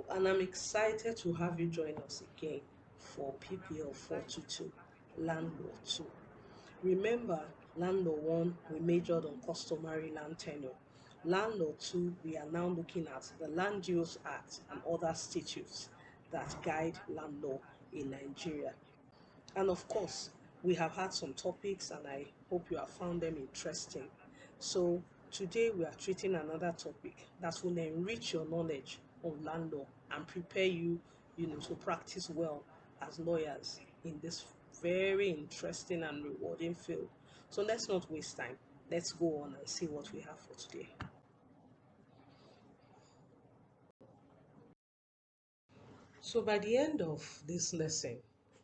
And I'm excited to have you join us again for PPL422 Land Law 2. Remember, Land Law 1, we majored on customary land tenure. Land Law 2, we are now looking at the Land Use Act and other statutes that guide land law in Nigeria. And of course, we have had some topics and I hope you have found them interesting. So today we are treating another topic that will enrich your knowledge of land law and prepare you, to practice well as lawyers in this very interesting and rewarding field. So let's not waste time. Let's go on and see what we have for today. So by the end of this lesson,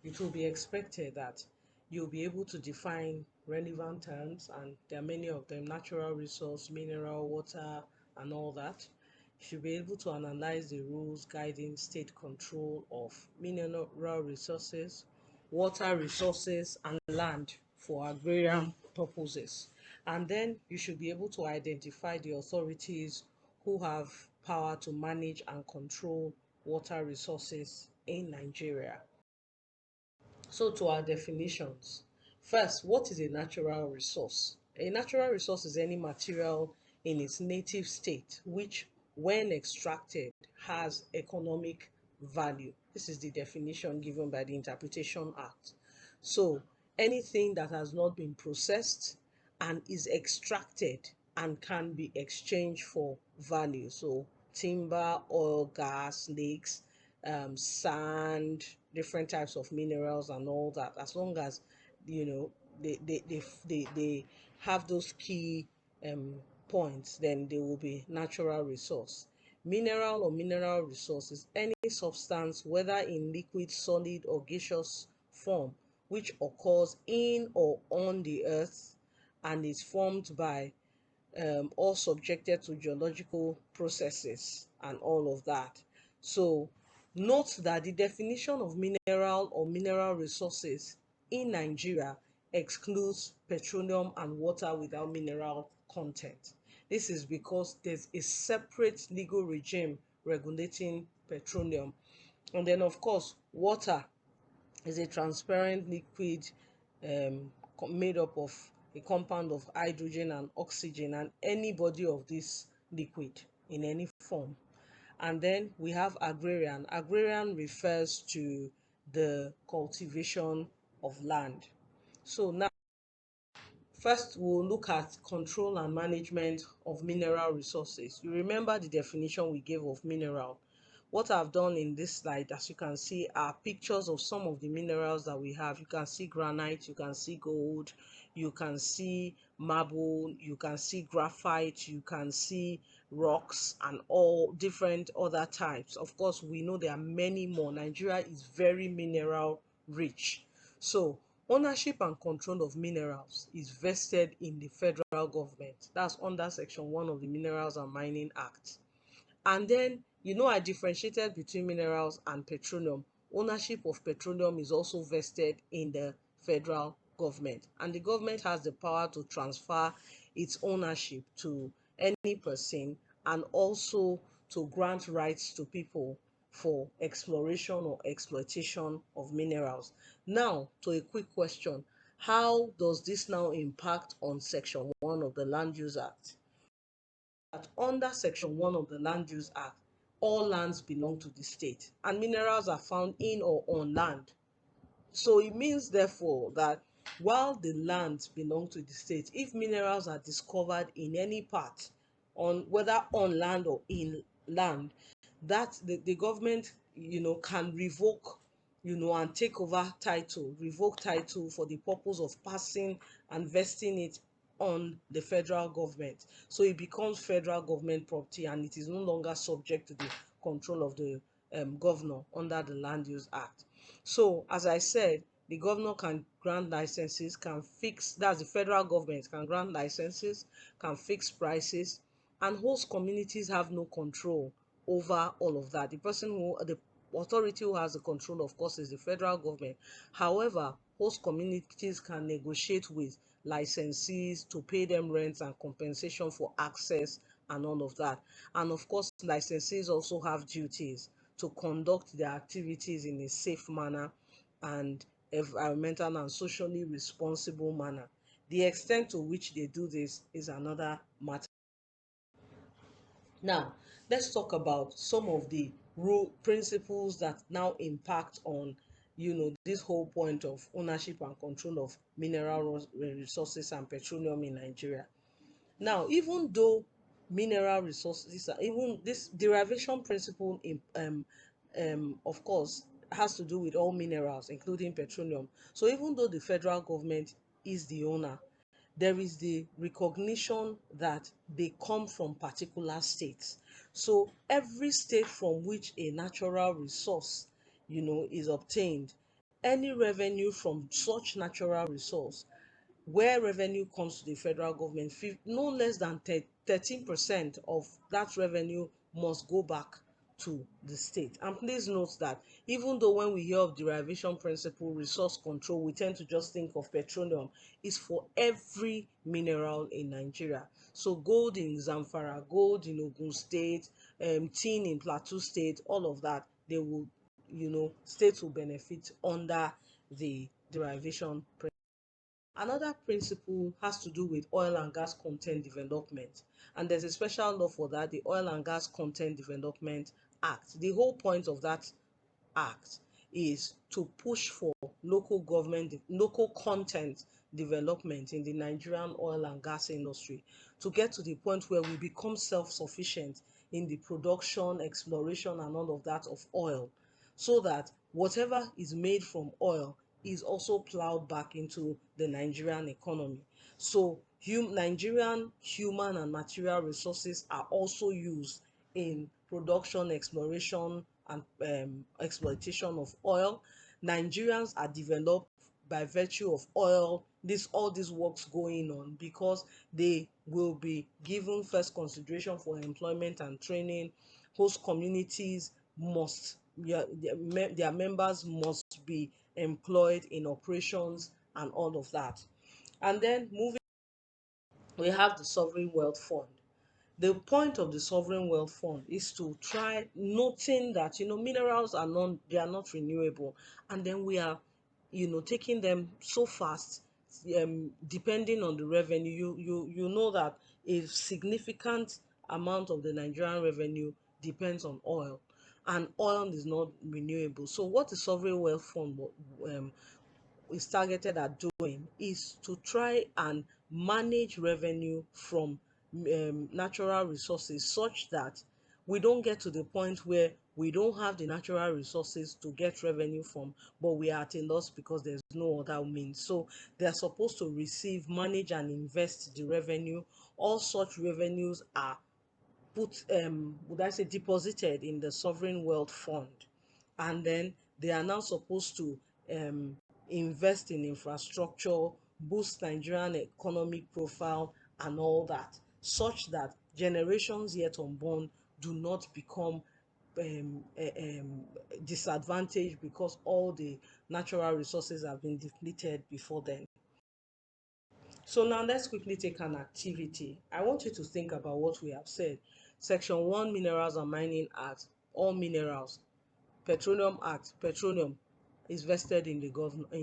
it will be expected that you'll be able to define relevant terms, and there are many of them: natural resource, mineral, water, and all that. You should be able to analyze the rules guiding state control of mineral resources, water resources, and land for agrarian purposes. And then you should be able to identify the authorities who have power to manage and control water resources in Nigeria. So to our definitions. First, what is a natural resource? A natural resource is any material in its native state which, when extracted, has economic value. This is the definition given by the Interpretation Act. So anything that has not been processed and is extracted and can be exchanged for value. So timber, oil, gas, lakes, sand, different types of minerals and all that, as long as they have those key points, then they will be natural resource. Mineral or mineral resource is any substance, whether in liquid, solid, or gaseous form, which occurs in or on the earth and is formed by or subjected to geological processes and all of that. So note that the definition of mineral or mineral resources in Nigeria excludes petroleum and water without mineral content. This is because there's a separate legal regime regulating petroleum. And then, of course, water is a transparent liquid made up of a compound of hydrogen and oxygen, and any body of this liquid in any form. And then we have agrarian. Agrarian refers to the cultivation of land. So now, first we'll look at control and management of mineral resources. You remember the definition we gave of mineral. What I've done in this slide, as you can see, are pictures of some of the minerals that we have. You can see granite, you can see gold, you can see marble, you can see graphite, you can see rocks, and all different other types. Of course, we know there are many more. Nigeria is very mineral rich. So ownership and control of minerals is vested in the federal government. That's under Section 1 of the Minerals and Mining Act. And then, I differentiated between minerals and petroleum. Ownership of petroleum is also vested in the federal government, and the government has the power to transfer its ownership to any person, and also to grant rights to people for exploration or exploitation of minerals. Now, to a quick question: how does this now impact on Section 1 of the Land Use Act? That under Section 1 of the Land Use Act, all lands belong to the state and minerals are found in or on land. So it means, therefore, that while the lands belong to the state, if minerals are discovered in any part, on whether on land or in land, that the government can revoke and take over title, revoke title for the purpose of passing and vesting it on the federal government. So it becomes federal government property and it is no longer subject to the control of the governor under the Land Use Act. So as I said, the governor can grant licenses, that's the federal government can grant licenses, can fix prices, and host communities have no control over all of that. The authority who has the control, of course, is the federal government. However, host communities can negotiate with licensees to pay them rents and compensation for access and all of that. And of course, licensees also have duties to conduct their activities in a safe manner and environmental and socially responsible manner. The extent to which they do this is another matter. Now, let's talk about some of the rule principles that now impact on, this whole point of ownership and control of mineral resources and petroleum in Nigeria. Now, even though mineral resources, even this derivation principle, of course, has to do with all minerals, including petroleum. So even though the federal government is the owner, there is the recognition that they come from particular states. So every state from which a natural resource, is obtained, any revenue from such natural resource, where revenue comes to the federal government, no less than 13% of that revenue must go back to the state. And please note that even though when we hear of derivation principle, resource control, we tend to just think of petroleum, is for every mineral in Nigeria. So gold in Zamfara, gold in Ogun State, tin in Plateau State, all of that, they will, states will benefit under the derivation principle. Another principle has to do with oil and gas content development, and there's a special law for that, the Oil and Gas Content Development Act. The whole point of that act is to push for local content development in the Nigerian oil and gas industry, to get to the point where we become self-sufficient in the production, exploration, and all of that of oil, so that whatever is made from oil is also plowed back into the Nigerian economy. So Nigerian human and material resources are also used in production, exploration, and exploitation of oil. Nigerians are developed by virtue of oil. All these works going on because they will be given first consideration for employment and training. Host communities must, their members must be employed in operations and all of that. And then moving, we have the sovereign wealth fund. The point of the sovereign wealth fund is to try noting that minerals are not renewable, and then we are taking them so fast, depending on the revenue. You know that a significant amount of the Nigerian revenue depends on oil, and oil is not renewable. So what the sovereign wealth fund is targeted at doing is to try and manage revenue from natural resources, such that we don't get to the point where we don't have the natural resources to get revenue from, but we are at a loss because there's no other means. So they are supposed to receive, manage, and invest the revenue. All such revenues are would I say, deposited in the sovereign wealth fund, and then they are now supposed to um, invest in infrastructure, boost Nigerian economic profile, and all that, such that generations yet unborn do not become disadvantaged because all the natural resources have been depleted before then. So now let's quickly take an activity. I want you to think about what we have said. Section 1, Minerals and Mining Act, all minerals. Petroleum Act, petroleum is vested in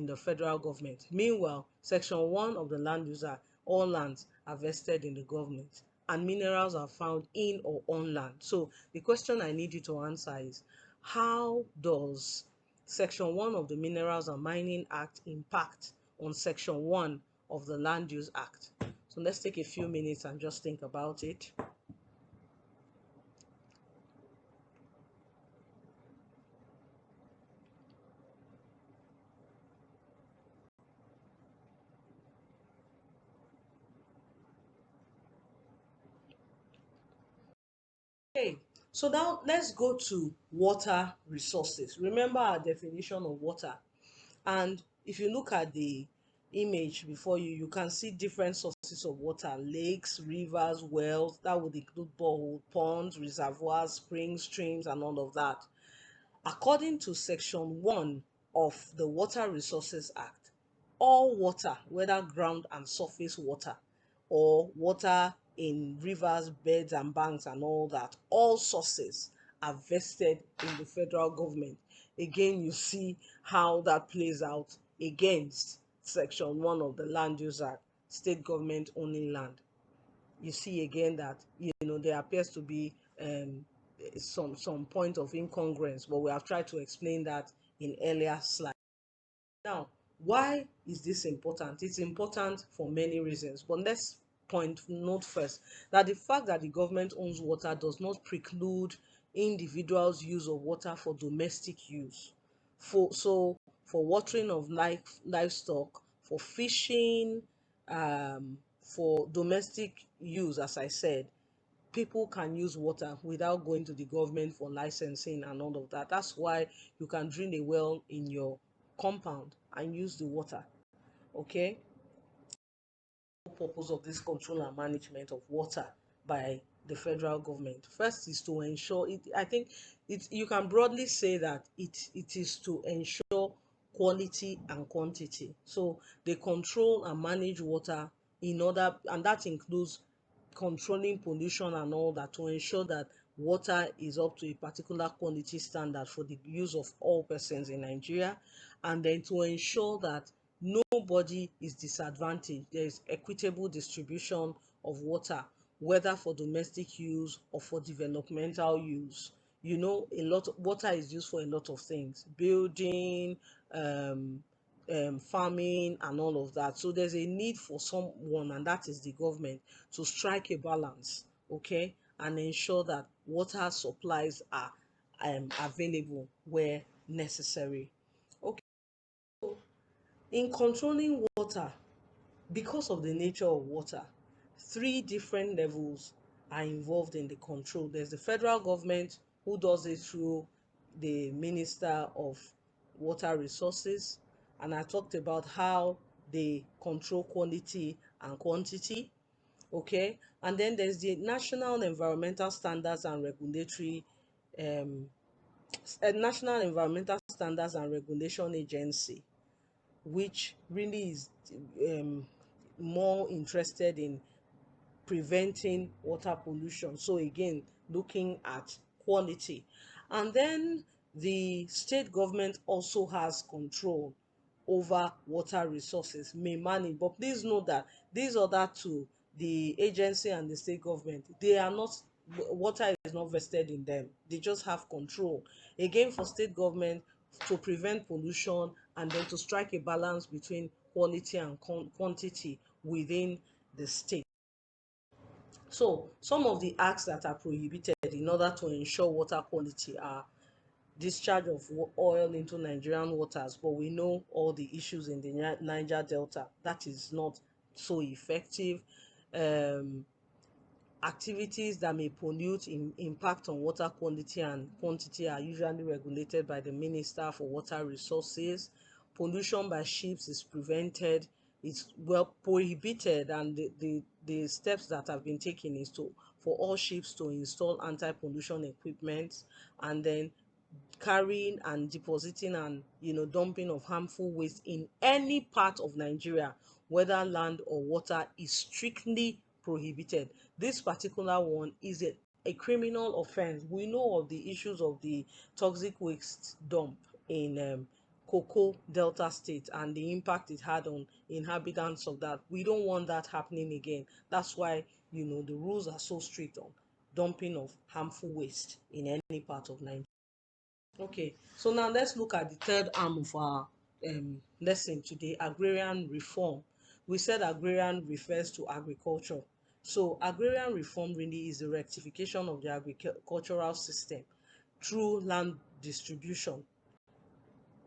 the federal government. Meanwhile, Section 1 of the Land Use Act, all lands are vested in the government, and minerals are found in or on land. So the question I need you to answer is, how does Section 1 of the Minerals and Mining Act impact on Section 1 of the Land Use Act? So let's take a few minutes and just think about it. Okay, so now let's go to water resources. Remember our definition of water. And if you look at the image before you, you can see different sources of water: lakes, rivers, wells. That would include borehole, ponds, reservoirs, springs, streams, and all of that. According to Section 1 of the Water Resources Act, all water, whether ground and surface water, or water in rivers, beds, and banks, and all that, all sources are vested in the federal government. Again, you see how that plays out against Section 1 of the Land Use Act, state government owning land. You see again that there appears to be some point of incongruence, but we have tried to explain that in earlier slides. Now, why is this important? It's important for many reasons, but let's note first that the fact that the government owns water does not preclude individuals' use of water for domestic use. For watering of livestock, for fishing, for domestic use, as I said, people can use water without going to the government for licensing and all of that. That's why you can drill a well in your compound and use the water. Okay? The purpose of this control and management of water by the federal government. First is to ensure it. I think you can broadly say that it is to ensure quality and quantity. So they control and manage water in order, and that includes controlling pollution and all that, to ensure that water is up to a particular quality standard for the use of all persons in Nigeria, and then to ensure that nobody is disadvantaged. There is equitable distribution of water, whether for domestic use or for developmental use. A lot of water is used for a lot of things: building, um, farming, and all of that. So there's a need for someone, and that is the government, to strike a balance, okay, and ensure that water supplies are available where necessary. Okay, so in controlling water, because of the nature of water, three different levels are involved in the control. There's the federal government, who does it through the Minister of Water Resources, and I talked about how they control quality and quantity. Okay, and then there's the National Environmental Standards and Regulatory um, National Environmental Standards and Regulation Agency, which really is um, more interested in preventing water pollution. So again, looking at quality. And then the state government also has control over water resources, may manage. But please note that these other two, the agency and the state government, they are not, water is not vested in them. They just have control. Again, for state government, to prevent pollution and then to strike a balance between quality and quantity within the state. So some of the acts that are prohibited in order to ensure water quality are discharge of oil into Nigerian waters, but we know all the issues in the Niger Delta. That is not so effective. Um, Activities that may pollute, impact on water quality and quantity are usually regulated by the Minister for Water Resources. Pollution by ships is prevented. It's well prohibited, and the steps that have been taken is for all ships to install anti-pollution equipment, and then carrying and depositing and dumping of harmful waste in any part of Nigeria, whether land or water, is strictly prohibited. This particular one is a criminal offense. We know of the issues of the toxic waste dump in Cocoa Delta State and the impact it had on inhabitants of that. We don't want that happening again. That's why the rules are so strict on dumping of harmful waste in any part of Nigeria. Okay, so now let's look at the third arm of our lesson today: agrarian reform. We said agrarian refers to agriculture. So agrarian reform really is the rectification of the agricultural system through land distribution.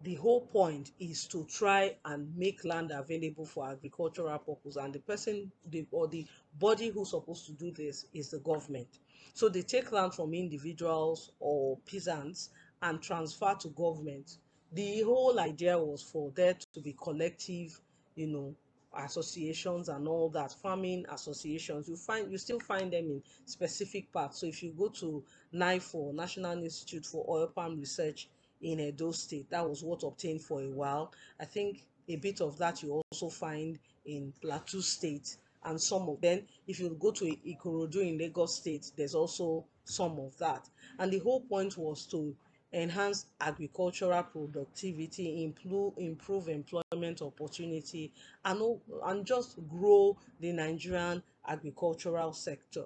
The whole point is to try and make land available for agricultural purpose, and the person or the body who's supposed to do this is the government. So they take land from individuals or peasants and transfer to government. The whole idea was for there to be collective, you know associations and all that, farming associations. You still find them in specific parts. So if you go to NIFO, National Institute for Oil Palm Research, in Edo State, that was what obtained for a while. I think a bit of that you also find in Plateau State and some of them, if you go to Ikorodu in Lagos State, there's also some of that. And the whole point was to enhance agricultural productivity, improve employment opportunity, and just grow the Nigerian agricultural sector.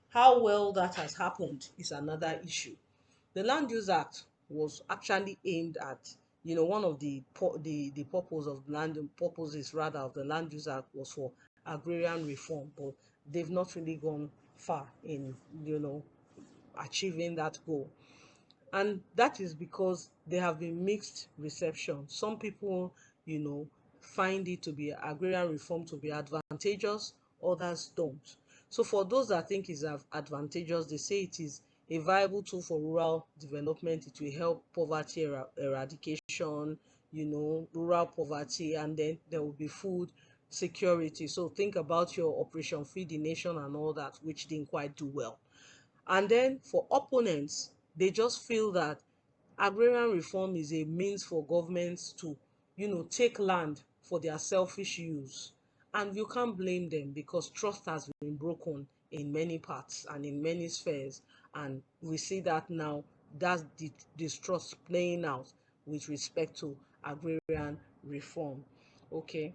How well that has happened is another issue. The Land Use Act was actually aimed at, one of the purposes rather of the Land Use Act was for agrarian reform, but they've not really gone far in, achieving that goal. And that is because there have been mixed reception. Some people, you know, find it to be agrarian reform to be advantageous, others don't. So for those that think it's advantageous, they say it is a viable tool for rural development. It will help poverty eradication, rural poverty, and then there will be food security. So think about your Operation Feed the Nation and all that, which didn't quite do well. And then for opponents, they just feel that agrarian reform is a means for governments to, take land for their selfish use. And you can't blame them because trust has been broken in many parts and in many spheres. And we see that now, that's the distrust playing out with respect to agrarian reform. Okay.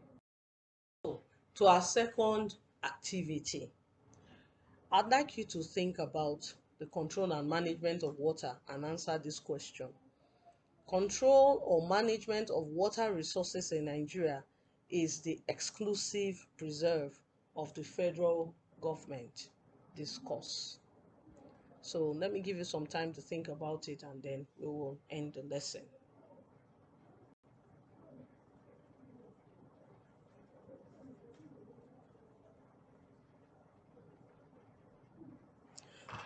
So, to our second activity, I'd like you to think about the control and management of water and answer this question. Control or management of water resources in Nigeria is the exclusive preserve of the federal government. Discuss. So let me give you some time to think about it and then we will end the lesson.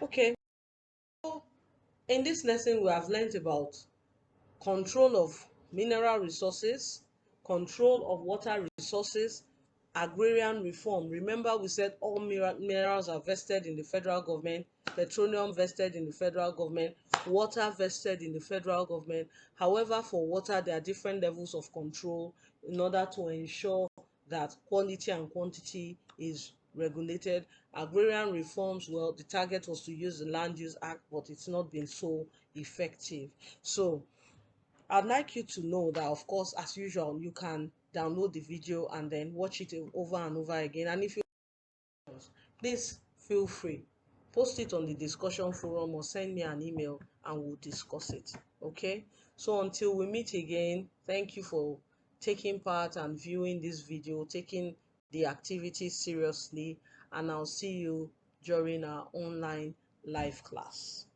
Okay, so in this lesson we have learned about control of mineral resources, control of water resources, agrarian reform. Remember we said all minerals are vested in the federal government, petroleum vested in the federal government, water vested in the federal government. However, for water there are different levels of control in order to ensure that quality and quantity is regulated. Agrarian reforms, well, the target was to use the Land Use Act, but it's not been so effective. So I'd like you to know that, of course, as usual, you can download the video and then watch it over and over again. And if you please feel free, post it on the discussion forum or send me an email and we'll discuss it. Okay, so until we meet again, thank you for taking part and viewing this video, taking the activity seriously, and I'll see you during our online live class.